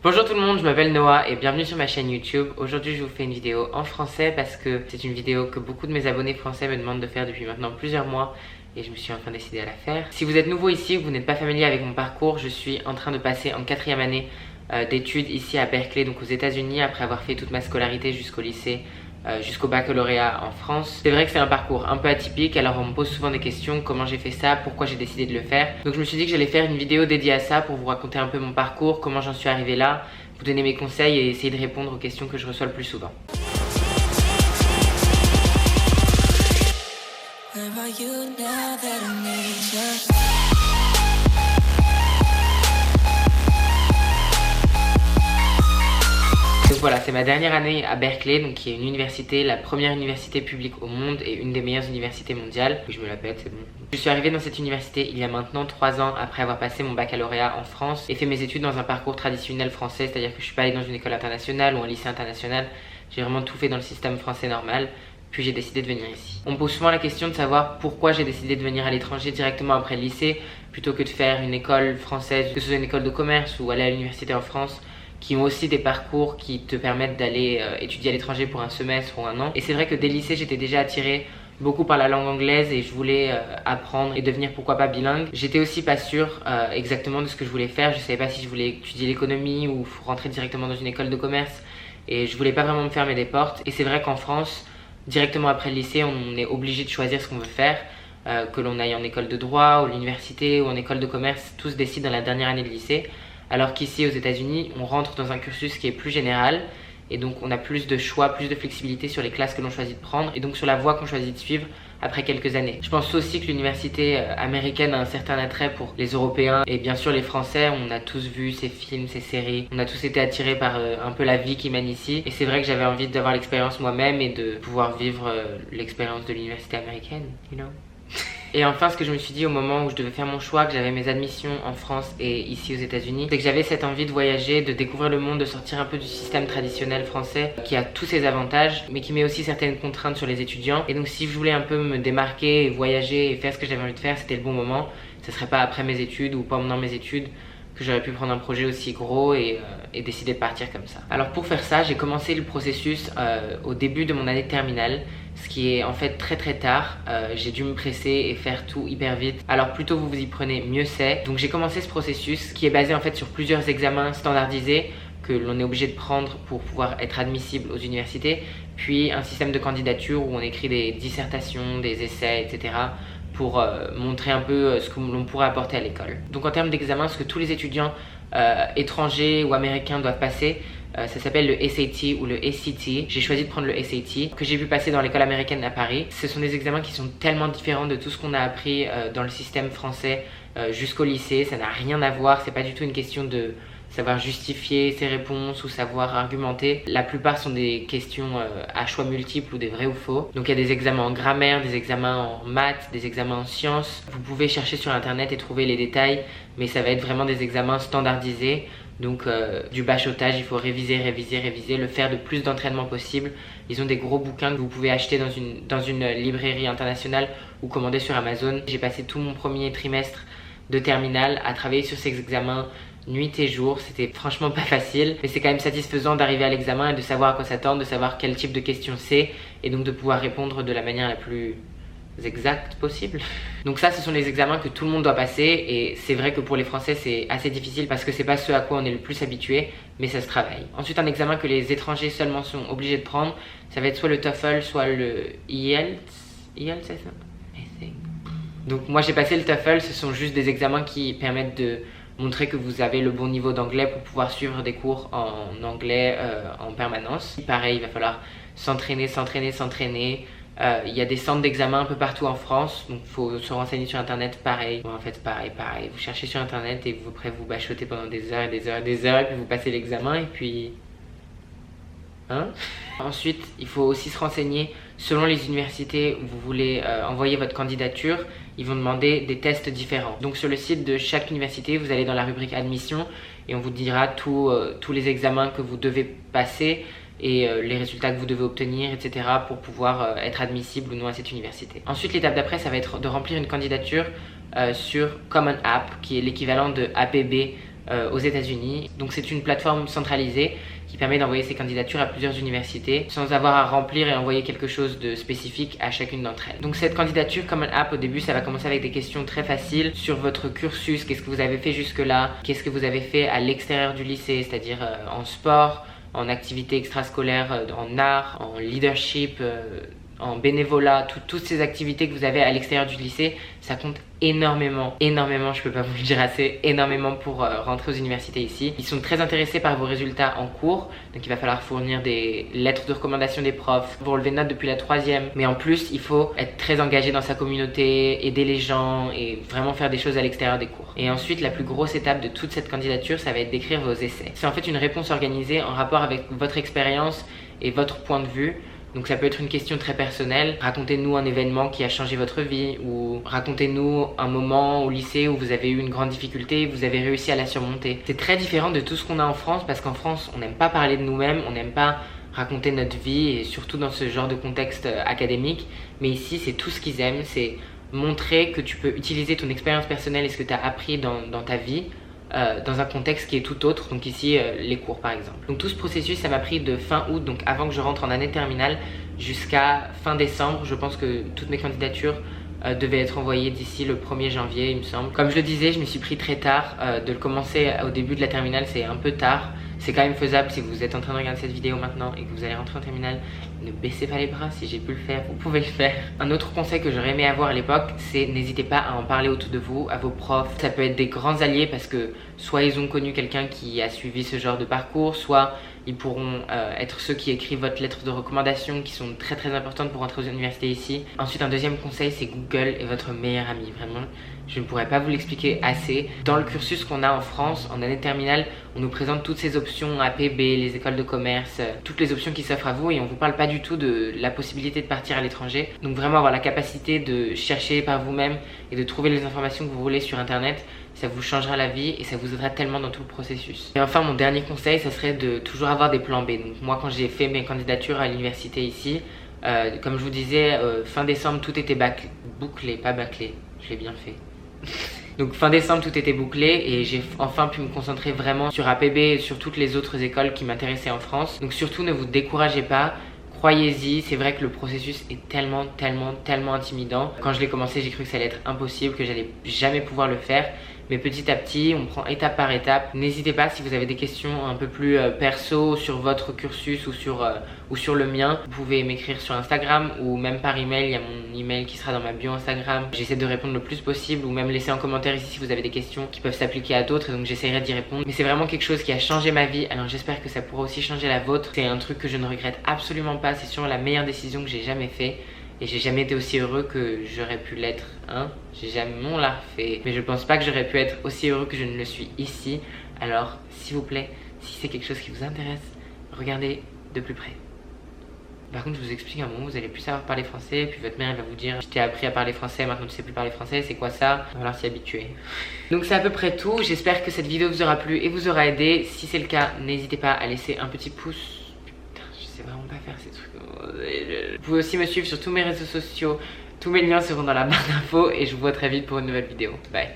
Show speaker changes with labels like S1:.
S1: Bonjour tout le monde, je m'appelle Noah et bienvenue sur ma chaîne YouTube. Aujourd'hui je vous fais une vidéo en français parce que c'est une vidéo que beaucoup de mes abonnés français me demandent de faire depuis maintenant plusieurs mois et je me suis enfin décidée à la faire. Si vous êtes nouveau ici ou que vous n'êtes pas familier avec mon parcours, je suis en train de passer en 4e année d'études ici à Berkeley, donc aux États-Unis, après avoir fait toute ma scolarité jusqu'au lycée, jusqu'au baccalauréat en France. C'est vrai que c'est un parcours un peu atypique, alors on me pose souvent des questions, comment j'ai fait ça, pourquoi j'ai décidé de le faire. Donc je me suis dit que j'allais faire une vidéo dédiée à ça pour vous raconter un peu mon parcours, comment j'en suis arrivée là, vous donner mes conseils et essayer de répondre aux questions que je reçois le plus souvent. Donc voilà, c'est ma dernière année à Berkeley, donc qui est une université, la première université publique au monde et une des meilleures universités mondiales. Je me la pète, c'est bon. Je suis arrivée dans cette université il y a maintenant 3 ans après avoir passé mon baccalauréat en France et fait mes études dans un parcours traditionnel français, c'est-à-dire que je suis pas allée dans une école internationale ou un lycée international. J'ai vraiment tout fait dans le système français normal. Puis j'ai décidé de venir ici. On me pose souvent la question de savoir pourquoi j'ai décidé de venir à l'étranger directement après le lycée plutôt que de faire une école française, que ce soit une école de commerce ou aller à l'université en France, qui ont aussi des parcours qui te permettent d'aller étudier à l'étranger pour un semestre ou un an. Et c'est vrai que dès le lycée, j'étais déjà attirée beaucoup par la langue anglaise et je voulais apprendre et devenir pourquoi pas bilingue. J'étais aussi pas sûre exactement de ce que je voulais faire. Je savais pas si je voulais étudier l'économie ou rentrer directement dans une école de commerce. Et je voulais pas vraiment me fermer des portes. Et c'est vrai qu'en France, directement après le lycée, on est obligé de choisir ce qu'on veut faire. Que l'on aille en école de droit ou l'université ou en école de commerce, tout se décide dans la dernière année de lycée. Alors qu'ici aux États-Unis, on rentre dans un cursus qui est plus général et donc on a plus de choix, plus de flexibilité sur les classes que l'on choisit de prendre et donc sur la voie qu'on choisit de suivre après quelques années. Je pense aussi que l'université américaine a un certain attrait pour les Européens et bien sûr les Français. On a tous vu ces films, ces séries, on a tous été attirés par un peu la vie qui mène ici et c'est vrai que j'avais envie d'avoir l'expérience moi-même et de pouvoir vivre l'expérience de l'université américaine, you know. Et enfin, ce que je me suis dit au moment où je devais faire mon choix, que j'avais mes admissions en France et ici aux États-Unis, c'est que j'avais cette envie de voyager, de découvrir le monde, de sortir un peu du système traditionnel français qui a tous ses avantages, mais qui met aussi certaines contraintes sur les étudiants. Et donc si je voulais un peu me démarquer, voyager et faire ce que j'avais envie de faire, c'était le bon moment. Ce serait pas après mes études ou pendant mes études que j'aurais pu prendre un projet aussi gros et décider de partir comme ça. Alors pour faire ça, j'ai commencé le processus au début de mon année de terminale, ce qui est en fait très tard. J'ai dû me presser et faire tout hyper vite. Alors plus tôt vous vous y prenez, mieux c'est. Donc j'ai commencé ce processus qui est basé en fait sur plusieurs examens standardisés que l'on est obligé de prendre pour pouvoir être admissible aux universités, puis un système de candidature où on écrit des dissertations, des essais, etc. pour montrer un peu ce que l'on pourrait apporter à l'école. Donc en termes d'examen, ce que tous les étudiants étrangers ou américains doivent passer, ça s'appelle le SAT ou le ACT. J'ai choisi de prendre le SAT que j'ai vu passer dans l'école américaine à Paris. Ce sont des examens qui sont tellement différents de tout ce qu'on a appris dans le système français jusqu'au lycée. Ça n'a rien à voir, c'est pas du tout une question de savoir justifier ses réponses ou savoir argumenter. La plupart sont des questions à choix multiples ou des vrais ou faux. Donc il y a des examens en grammaire, des examens en maths, des examens en sciences. Vous pouvez chercher sur internet et trouver les détails, mais ça va être vraiment des examens standardisés. Donc du bachotage, il faut réviser, le faire le plus d'entraînement possible. Ils ont des gros bouquins que vous pouvez acheter dans une librairie internationale ou commander sur Amazon. J'ai passé tout mon premier trimestre de terminale à travailler sur ces examens nuit et jour. C'était franchement pas facile, mais c'est quand même satisfaisant d'arriver à l'examen et de savoir à quoi s'attendre, de savoir quel type de questions c'est et donc de pouvoir répondre de la manière la plus exacte possible. Donc ça, ce sont les examens que tout le monde doit passer et c'est vrai que pour les Français c'est assez difficile parce que c'est pas ce à quoi on est le plus habitué, mais ça se travaille. Ensuite, un examen que les étrangers seulement sont obligés de prendre, ça va être soit le TOEFL, soit le IELTS. IELTS, c'est ça? Donc moi j'ai passé le TOEFL, ce sont juste des examens qui permettent de montrer que vous avez le bon niveau d'anglais pour pouvoir suivre des cours en anglais en permanence. Pareil, il va falloir s'entraîner. Il y a des centres d'examen un peu partout en France, donc il faut se renseigner sur internet, pareil. Bon, en fait, pareil. Vous cherchez sur internet et après vous bachotez pendant des heures et puis vous passez l'examen et puis... Hein? Ensuite, il faut aussi se renseigner selon les universités où vous voulez envoyer votre candidature. Ils vont demander des tests différents. Donc sur le site de chaque université, vous allez dans la rubrique admission et on vous dira tous les examens que vous devez passer et les résultats que vous devez obtenir, etc. pour pouvoir être admissible ou non à cette université. Ensuite, l'étape d'après, ça va être de remplir une candidature sur Common App, qui est l'équivalent de APB aux États-Unis. Donc c'est une plateforme centralisée qui permet d'envoyer ses candidatures à plusieurs universités sans avoir à remplir et envoyer quelque chose de spécifique à chacune d'entre elles. Donc cette candidature Common App, au début ça va commencer avec des questions très faciles sur votre cursus, qu'est-ce que vous avez fait jusque-là, qu'est-ce que vous avez fait à l'extérieur du lycée, c'est-à-dire en sport, en activités extrascolaires, en art, en leadership, en bénévolat, toutes ces activités que vous avez à l'extérieur du lycée, ça compte énormément, je peux pas vous le dire assez, énormément pour rentrer aux universités ici. Ils sont très intéressés par vos résultats en cours, donc il va falloir fournir des lettres de recommandation des profs, vous relevez notes depuis la 3e, mais en plus il faut être très engagé dans sa communauté, aider les gens et vraiment faire des choses à l'extérieur des cours. Et ensuite la plus grosse étape de toute cette candidature, ça va être d'écrire vos essais. C'est en fait une réponse organisée en rapport avec votre expérience et votre point de vue. Donc ça peut être une question très personnelle, racontez-nous un événement qui a changé votre vie, ou racontez-nous un moment au lycée où vous avez eu une grande difficulté et vous avez réussi à la surmonter. C'est très différent de tout ce qu'on a en France, parce qu'en France on n'aime pas parler de nous-mêmes, on n'aime pas raconter notre vie, et surtout dans ce genre de contexte académique. Mais ici c'est tout ce qu'ils aiment, c'est montrer que tu peux utiliser ton expérience personnelle et ce que tu as appris dans ta vie dans un contexte qui est tout autre, donc ici les cours par exemple. Donc tout ce processus ça m'a pris de fin août, donc avant que je rentre en année terminale, jusqu'à fin décembre. Je pense que toutes mes candidatures devaient être envoyées d'ici le 1er janvier il me semble. Comme je le disais, je me suis pris très tard, de le commencer au début de la terminale c'est un peu tard. C'est quand même faisable si vous êtes en train de regarder cette vidéo maintenant et que vous allez rentrer en terminale. Ne baissez pas les bras, si j'ai pu le faire, vous pouvez le faire. Un autre conseil que j'aurais aimé avoir à l'époque, c'est n'hésitez pas à en parler autour de vous, à vos profs. Ça peut être des grands alliés parce que soit ils ont connu quelqu'un qui a suivi ce genre de parcours, soit ils pourront être ceux qui écrivent votre lettre de recommandation, qui sont très importantes pour rentrer aux universités ici. Ensuite, un deuxième conseil, c'est Google est votre meilleur ami, vraiment. Je ne pourrais pas vous l'expliquer assez. Dans le cursus qu'on a en France, en année terminale, on nous présente toutes ces options, APB, les écoles de commerce, toutes les options qui s'offrent à vous, et on vous parle pas du tout de la possibilité de partir à l'étranger. Donc vraiment avoir la capacité de chercher par vous-même et de trouver les informations que vous voulez sur internet, ça vous changera la vie et ça vous aidera tellement dans tout le processus. Et enfin, mon dernier conseil, ça serait de toujours avoir des plans B. Donc moi, quand j'ai fait mes candidatures à l'université ici, comme je vous disais, fin décembre, tout était bouclé, pas bâclé, je l'ai bien fait. Donc fin décembre tout était bouclé et j'ai enfin pu me concentrer vraiment sur APB et sur toutes les autres écoles qui m'intéressaient en France. Donc surtout ne vous découragez pas, croyez-y, c'est vrai que le processus est tellement intimidant. Quand je l'ai commencé, j'ai cru que ça allait être impossible, que j'allais jamais pouvoir le faire. Mais petit à petit, on prend étape par étape. N'hésitez pas si vous avez des questions un peu plus perso sur votre cursus ou sur le mien. Vous pouvez m'écrire sur Instagram ou même par email. Il y a mon email qui sera dans ma bio Instagram. J'essaie de répondre le plus possible ou même laisser en commentaire ici si vous avez des questions qui peuvent s'appliquer à d'autres. Donc j'essaierai d'y répondre. Mais c'est vraiment quelque chose qui a changé ma vie. Alors j'espère que ça pourra aussi changer la vôtre. C'est un truc que je ne regrette absolument pas. C'est sûrement la meilleure décision que j'ai jamais fait. Et j'ai jamais été aussi heureux que j'aurais pu l'être, hein. J'ai jamais, on l'a refait. Mais je pense pas que j'aurais pu être aussi heureux que je ne le suis ici. Alors, s'il vous plaît, si c'est quelque chose qui vous intéresse, regardez de plus près. Par contre, je vous explique un moment, vous allez plus savoir parler français, puis votre mère elle va vous dire « Je t'ai appris à parler français, maintenant tu sais plus parler français, c'est quoi ça ?» Il va falloir s'y habituer. Donc c'est à peu près tout, j'espère que cette vidéo vous aura plu et vous aura aidé. Si c'est le cas, n'hésitez pas à laisser un petit pouce. Je sais vraiment pas faire ces trucs. Vous pouvez aussi me suivre sur tous mes réseaux sociaux. Tous mes liens seront dans la barre d'infos et je vous vois très vite pour une nouvelle vidéo. Bye.